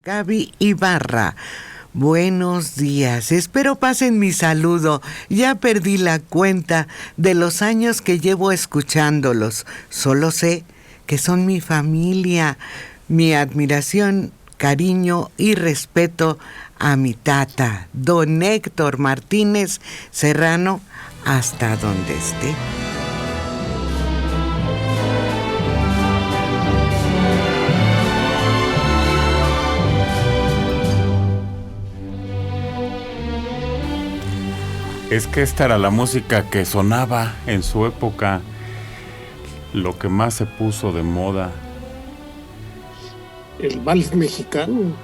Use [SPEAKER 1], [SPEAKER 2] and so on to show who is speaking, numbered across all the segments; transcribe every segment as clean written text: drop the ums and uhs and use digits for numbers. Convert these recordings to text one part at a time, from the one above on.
[SPEAKER 1] Gaby Ibarra, buenos días. Espero pasen mi saludo. Ya perdí la cuenta de los años que llevo escuchándolos. Solo sé que son mi familia. Mi admiración, cariño y respeto a mi tata, don Héctor Martínez Serrano, hasta donde esté.
[SPEAKER 2] Es que esta era la música que sonaba en su época, lo que más se puso de moda.
[SPEAKER 3] El vals mexicano.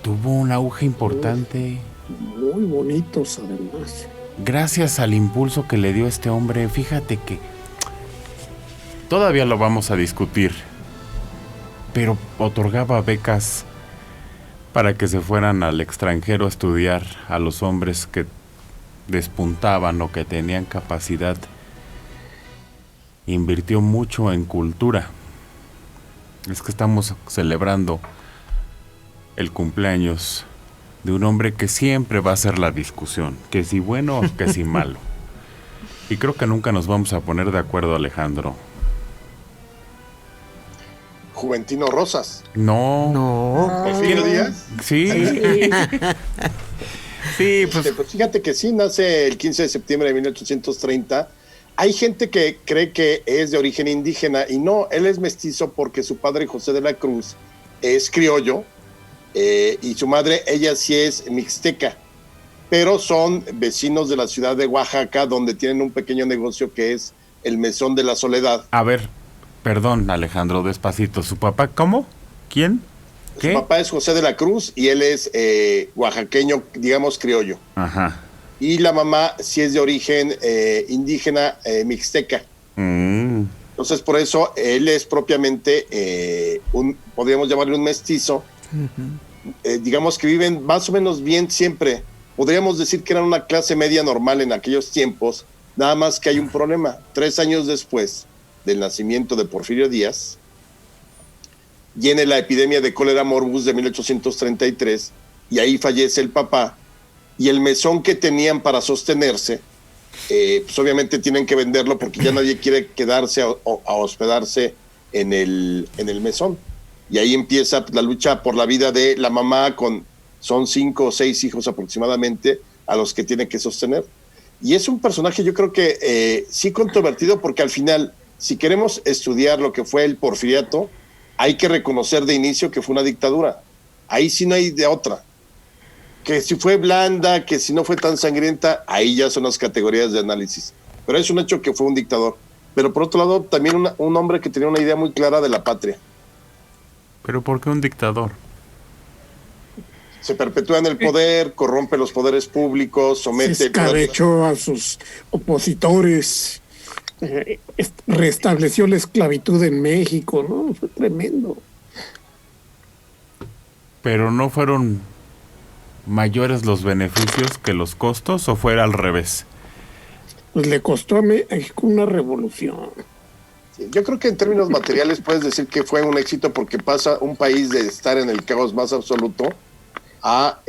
[SPEAKER 2] Tuvo un auge importante.
[SPEAKER 3] Muy bonitos además.
[SPEAKER 2] Gracias al impulso que le dio este hombre, fíjate que todavía lo vamos a discutir, pero otorgaba becas para que se fueran al extranjero a estudiar a los hombres que despuntaban o que tenían capacidad. Invirtió mucho en cultura. Es que estamos celebrando el cumpleaños de un hombre que siempre va a ser la discusión, que si bueno o que si malo. Y creo que nunca nos vamos a poner de acuerdo, Alejandro.
[SPEAKER 4] Juventino Rosas.
[SPEAKER 2] No.
[SPEAKER 4] ¿Porfirio Díaz?
[SPEAKER 2] Sí. Sí, pues
[SPEAKER 4] Fíjate que sí, nace el 15 de septiembre de 1830. Hay gente que cree que es de origen indígena y no, él es mestizo porque su padre José de la Cruz es criollo y su madre, ella sí es mixteca, pero son vecinos de la ciudad de Oaxaca donde tienen un pequeño negocio que es el Mesón de la Soledad.
[SPEAKER 2] a ver, perdón, Alejandro, despacito. ¿Su papá cómo? ¿Quién? ¿Qué?
[SPEAKER 4] Su papá es José de la Cruz y él es oaxaqueño, digamos criollo.
[SPEAKER 2] Ajá.
[SPEAKER 4] Y la mamá sí es de origen indígena mixteca. Entonces, por eso, él es propiamente podríamos llamarle un mestizo. Digamos que viven más o menos bien siempre. Podríamos decir que eran una clase media normal en aquellos tiempos, nada más que hay un problema. 3 años después del nacimiento de Porfirio Díaz, viene la epidemia de cólera morbus de 1833 y ahí fallece el papá. Y el mesón que tenían para sostenerse, pues obviamente tienen que venderlo porque ya nadie quiere quedarse a hospedarse en el mesón. Y ahí empieza la lucha por la vida de la mamá son 5 o 6 hijos aproximadamente a los que tiene que sostener. Y es un personaje yo creo que sí controvertido porque al final, si queremos estudiar lo que fue el porfiriato, hay que reconocer de inicio que fue una dictadura. Ahí sí no hay de otra. Que si fue blanda, que si no fue tan sangrienta, ahí ya son las categorías de análisis. Pero es un hecho que fue un dictador. Pero por otro lado, también un hombre que tenía una idea muy clara de la patria.
[SPEAKER 2] ¿Pero por qué un dictador?
[SPEAKER 4] Se perpetúa en el poder, corrompe los poderes públicos, somete...
[SPEAKER 3] Se escabechó a sus opositores, restableció la esclavitud en México, ¿no? Fue tremendo.
[SPEAKER 2] ¿Pero no fueron mayores los beneficios que los costos o fuera al revés?
[SPEAKER 3] Pues le costó a México una revolución.
[SPEAKER 4] Yo creo que en términos materiales puedes decir que fue un éxito porque pasa un país de estar en el caos más absoluto a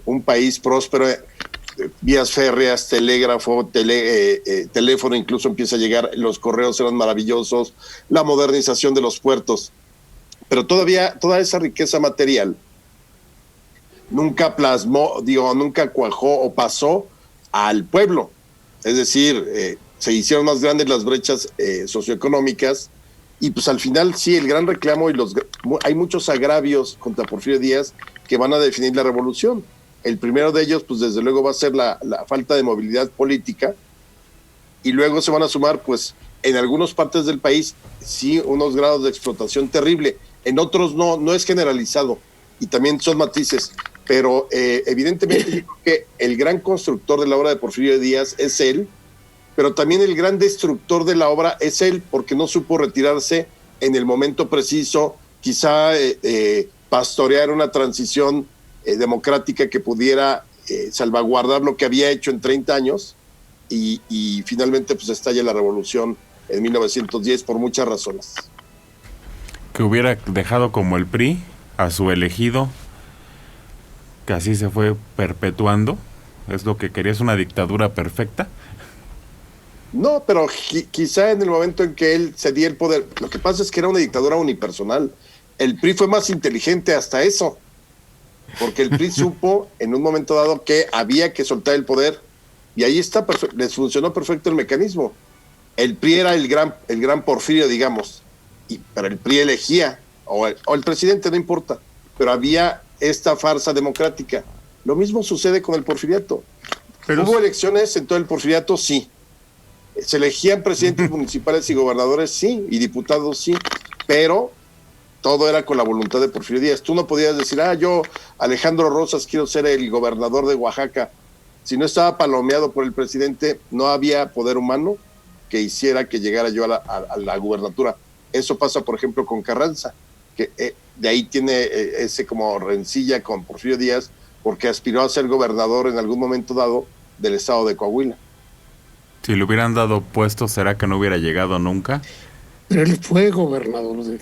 [SPEAKER 4] un país próspero, vías férreas, telégrafo, teléfono incluso empieza a llegar, los correos eran maravillosos, la modernización de los puertos, pero todavía toda esa riqueza material nunca plasmó, nunca cuajó o pasó al pueblo, es decir, se hicieron más grandes las brechas socioeconómicas y pues al final sí, el gran reclamo hay muchos agravios contra Porfirio Díaz que van a definir la revolución. El primero de ellos, pues desde luego va a ser la falta de movilidad política y luego se van a sumar, pues en algunas partes del país sí unos grados de explotación terrible, en otros no es generalizado y también son matices, pero evidentemente yo creo que el gran constructor de la obra de Porfirio Díaz es él, pero también el gran destructor de la obra es él, porque no supo retirarse en el momento preciso, quizá pastorear una transición democrática que pudiera salvaguardar lo que había hecho en 30 años, y finalmente pues estalla la revolución en 1910 por muchas razones.
[SPEAKER 2] ¿Que hubiera dejado como el PRI a su elegido, que así se fue perpetuando. Es lo que quería, es una dictadura perfecta.
[SPEAKER 4] No, pero quizá en el momento en que él cedía el poder, lo que pasa es que era una dictadura unipersonal. El PRI fue más inteligente hasta eso, porque el PRI supo en un momento dado que había que soltar el poder, y ahí está, les funcionó perfecto el mecanismo. El PRI era el gran Porfirio, digamos, pero el PRI elegía, o el presidente, no importa, pero había esta farsa democrática. Lo mismo sucede con el porfiriato. Pero ¿hubo elecciones en todo el porfiriato? Sí. ¿Se elegían presidentes municipales y gobernadores? Sí, y diputados, sí, pero todo era con la voluntad de Porfirio Díaz. Tú no podías decir, yo, Alejandro Rosas, quiero ser el gobernador de Oaxaca. Si no estaba palomeado por el presidente, no había poder humano que hiciera que llegara yo a la gubernatura. Eso pasa, por ejemplo, con Carranza, que de ahí tiene ese como rencilla con Porfirio Díaz, porque aspiró a ser gobernador en algún momento dado del estado de Coahuila.
[SPEAKER 2] Si le hubieran dado puesto, ¿será que no hubiera llegado nunca?
[SPEAKER 3] Pero él fue gobernador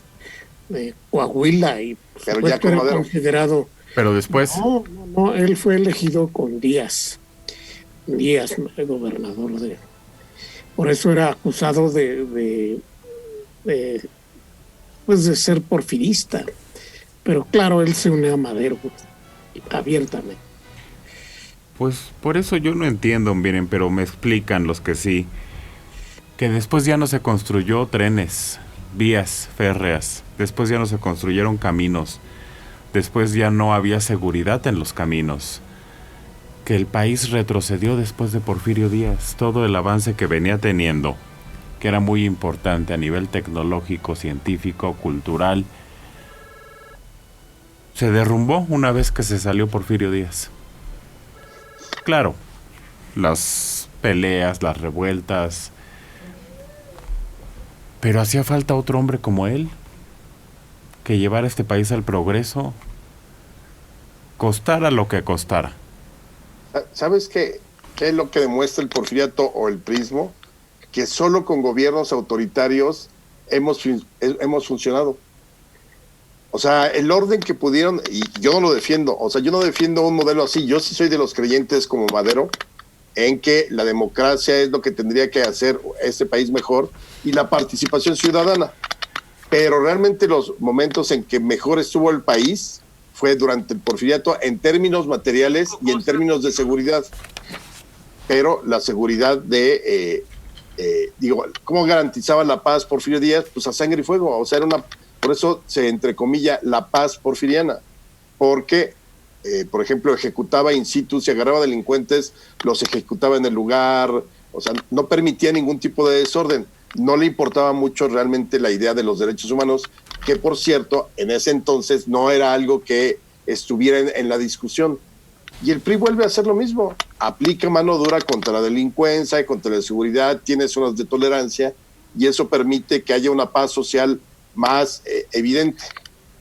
[SPEAKER 3] de Coahuila y
[SPEAKER 4] pero ya con
[SPEAKER 3] era
[SPEAKER 4] Madero.
[SPEAKER 3] Considerado.
[SPEAKER 2] Pero después.
[SPEAKER 3] No, él fue elegido con Díaz. Díaz, gobernador de. Por eso era acusado de ser porfirista. Pero claro, él se unió a Madero abiertamente.
[SPEAKER 2] Pues por eso yo no entiendo, miren, pero me explican los que sí, que después ya no se construyó trenes, vías férreas, después ya no se construyeron caminos, después ya no había seguridad en los caminos, que el país retrocedió después de Porfirio Díaz, todo el avance que venía teniendo, que era muy importante a nivel tecnológico, científico, cultural, se derrumbó una vez que se salió Porfirio Díaz. Claro, las peleas, las revueltas, pero hacía falta otro hombre como él, que llevara este país al progreso, costara lo que costara.
[SPEAKER 4] ¿Sabes qué es lo que demuestra el porfiriato o el prismo? Que solo con gobiernos autoritarios hemos funcionado. O sea, el orden que pudieron, y yo no lo defiendo, o sea, yo no defiendo un modelo así, yo sí soy de los creyentes como Madero, en que la democracia es lo que tendría que hacer este país mejor y la participación ciudadana. Pero realmente los momentos en que mejor estuvo el país fue durante el porfiriato en términos materiales y en términos de seguridad. Pero la seguridad ¿cómo garantizaba la paz Porfirio Díaz? Pues a sangre y fuego, o sea, por eso se entrecomilla la paz porfiriana, porque, por ejemplo, ejecutaba in situ, si agarraba delincuentes, los ejecutaba en el lugar, o sea, no permitía ningún tipo de desorden, no le importaba mucho realmente la idea de los derechos humanos, que por cierto, en ese entonces no era algo que estuviera en la discusión. Y el PRI vuelve a hacer lo mismo, aplica mano dura contra la delincuencia y contra la seguridad, tiene zonas de tolerancia, y eso permite que haya una paz social más evidente.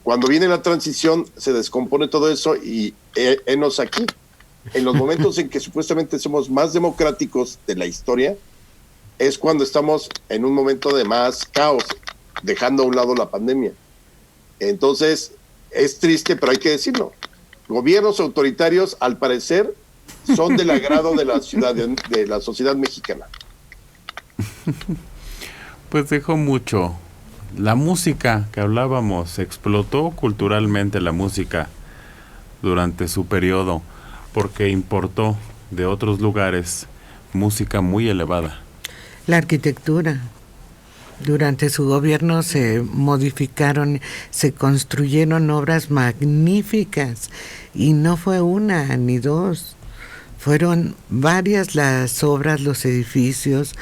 [SPEAKER 4] Cuando viene la transición se descompone todo eso y enos aquí, en los momentos en que supuestamente somos más democráticos de la historia, es cuando estamos en un momento de más caos, dejando a un lado la pandemia. Entonces es triste, pero hay que decirlo, gobiernos autoritarios al parecer son del agrado de la sociedad mexicana.
[SPEAKER 2] Pues dejó mucho. La música que hablábamos, explotó culturalmente la música durante su periodo, porque importó de otros lugares música muy elevada.
[SPEAKER 1] La arquitectura. Durante su gobierno se modificaron, se construyeron obras magníficas, y no fue una ni dos, fueron varias las obras, los edificios.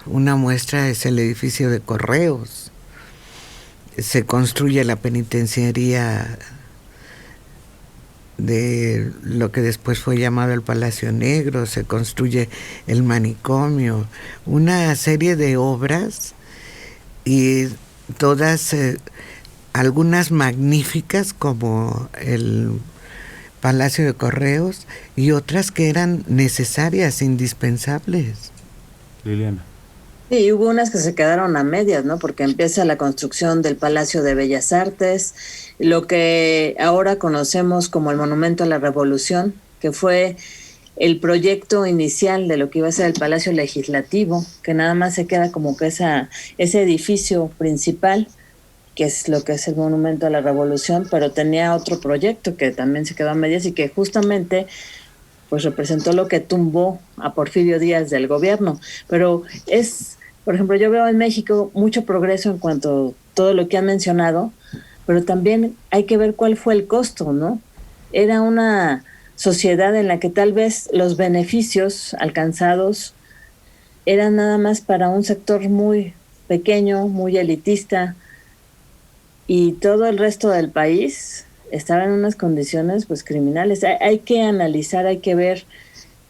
[SPEAKER 1] Una muestra es el edificio de Correos. Se construye la penitenciaría de lo que después fue llamado el Palacio Negro, se construye el manicomio, una serie de obras, y todas, algunas magníficas como el Palacio de Correos, y otras que eran necesarias, indispensables.
[SPEAKER 2] Liliana.
[SPEAKER 5] Sí, hubo unas que se quedaron a medias, ¿no? Porque empieza la construcción del Palacio de Bellas Artes, lo que ahora conocemos como el Monumento a la Revolución, que fue el proyecto inicial de lo que iba a ser el Palacio Legislativo, que nada más se queda como que ese edificio principal, que es lo que es el Monumento a la Revolución, pero tenía otro proyecto que también se quedó a medias y que justamente pues representó lo que tumbó a Porfirio Díaz del gobierno. Pero por ejemplo, yo veo en México mucho progreso en cuanto a todo lo que han mencionado, pero también hay que ver cuál fue el costo, ¿no? Era una sociedad en la que tal vez los beneficios alcanzados eran nada más para un sector muy pequeño, muy elitista, y todo el resto del país estaba en unas condiciones pues criminales. Hay que analizar, hay que ver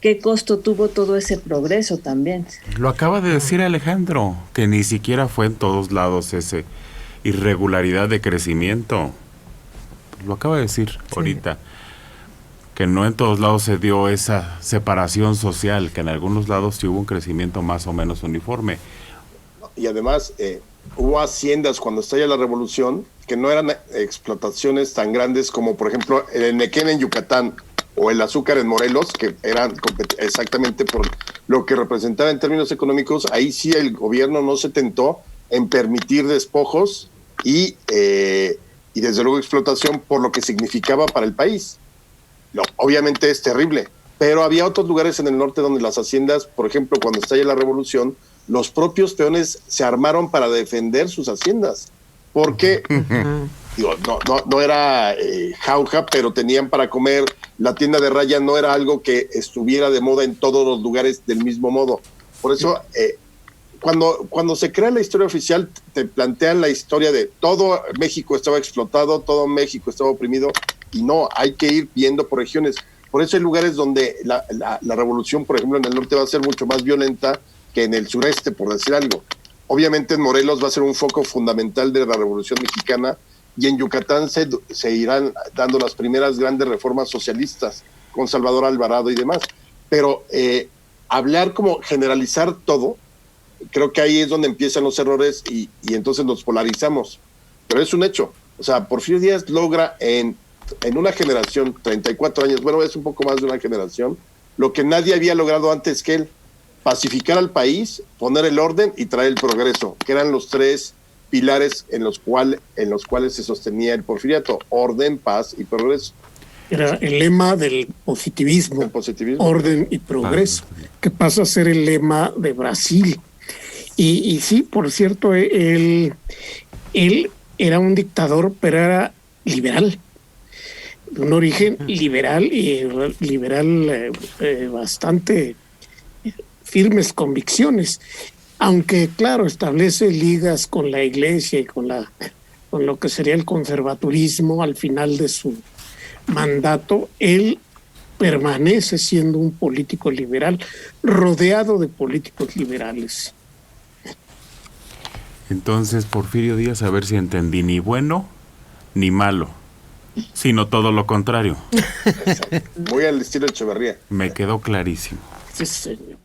[SPEAKER 5] qué costo tuvo todo ese progreso también.
[SPEAKER 2] Lo acaba de decir Alejandro, que ni siquiera fue en todos lados ese irregularidad de crecimiento. Lo acaba de decir ahorita, que no en todos lados se dio esa separación social, que en algunos lados sí hubo un crecimiento más o menos uniforme.
[SPEAKER 4] Y además hubo haciendas cuando estalla la revolución que no eran explotaciones tan grandes como por ejemplo el Enequén en Yucatán o el azúcar en Morelos, que eran exactamente por lo que representaba en términos económicos. Ahí sí el gobierno no se tentó en permitir despojos y desde luego explotación por lo que significaba para el país. Obviamente es terrible, pero había otros lugares en el norte donde las haciendas, por ejemplo, cuando estalla la revolución, los propios peones se armaron para defender sus haciendas, porque digo, no era jauja, pero tenían para comer. La tienda de raya no era algo que estuviera de moda en todos los lugares del mismo modo. Por eso, cuando se crea la historia oficial, te plantean la historia de todo México estaba explotado, todo México estaba oprimido, y no, hay que ir viendo por regiones. Por eso hay lugares donde la revolución, por ejemplo, en el norte va a ser mucho más violenta que en el sureste, por decir algo. Obviamente en Morelos va a ser un foco fundamental de la Revolución Mexicana, y en Yucatán se irán dando las primeras grandes reformas socialistas con Salvador Alvarado y demás. Pero hablar como generalizar todo, creo que ahí es donde empiezan los errores y entonces nos polarizamos. Pero es un hecho. O sea, Porfirio Díaz logra en una generación, 34 años, bueno, es un poco más de una generación, lo que nadie había logrado antes que él: pacificar al país, poner el orden y traer el progreso, que eran los tres pilares en los cuales se sostenía el porfiriato: orden, paz y progreso.
[SPEAKER 3] Era el lema del positivismo, orden y progreso, que pasa a ser el lema de Brasil. Y sí, por cierto, él era un dictador, pero era liberal, de un origen liberal y bastante firmes convicciones, aunque claro, establece ligas con la iglesia y con lo que sería el conservadurismo. Al final de su mandato, él permanece siendo un político liberal, rodeado de políticos liberales.
[SPEAKER 2] Entonces, Porfirio Díaz, a ver si entendí, ni bueno ni malo, sino todo lo contrario.
[SPEAKER 4] Voy al estilo Echeverría.
[SPEAKER 2] Me quedó clarísimo.
[SPEAKER 3] Sí, señor.